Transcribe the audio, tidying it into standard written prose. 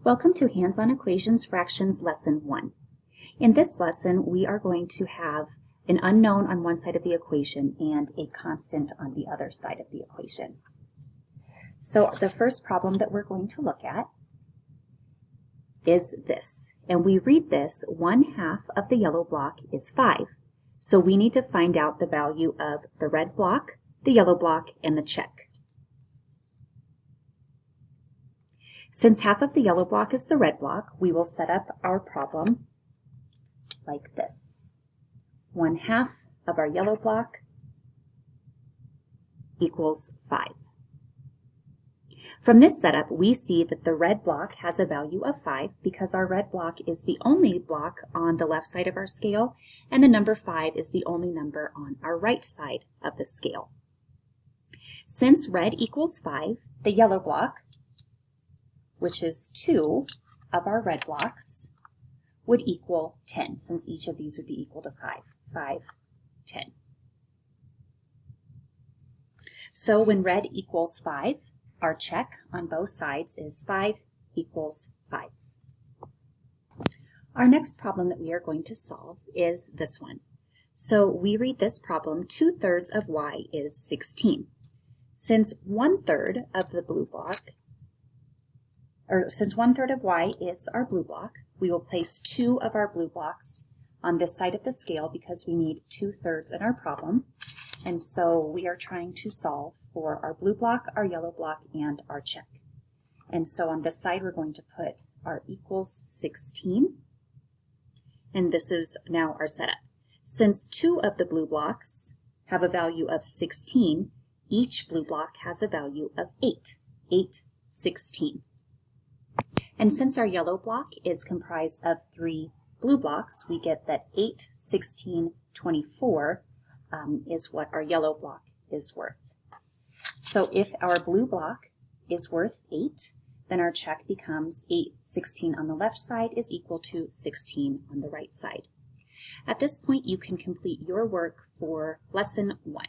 Welcome to Hands-on Equations Fractions Lesson 1. In this lesson, we are going to have an unknown on one side of the equation and a constant on the other side of the equation. So the first problem that we're going to look at is this, and we read this: 1/2 of the yellow block is 5. So we need to find out the value of the red block, the yellow block, and the check. Since half of the yellow block is the red block, we will set up our problem like this. 1/2 of our yellow block equals 5. From this setup, we see that the red block has a value of 5 because our red block is the only block on the left side of our scale, and the number 5 is the only number on our right side of the scale. Since red equals 5, the yellow block, which is 2 of our red blocks, would equal 10, since each of these would be equal to 5. 5, 10. So when red equals 5, our check on both sides is 5 equals 5. Our next problem that we are going to solve is this one. So we read this problem: 2/3 of y is 16. Since 1/3 of the blue block, since 1/3 of y is our blue block, we will place 2 of our blue blocks on this side of the scale because we need 2/3 in our problem. And so we are trying to solve for our blue block, our yellow block, and our check. And so on this side, we're going to put our equals 16. And this is now our setup. Since 2 of the blue blocks have a value of 16, each blue block has a value of 8. 8, 16. And since our yellow block is comprised of 3 blue blocks, we get that 8, 16, 24 is what our yellow block is worth. So if our blue block is worth 8, then our check becomes 8, 16 on the left side is equal to 16 on the right side. At this point, you can complete your work for lesson 1.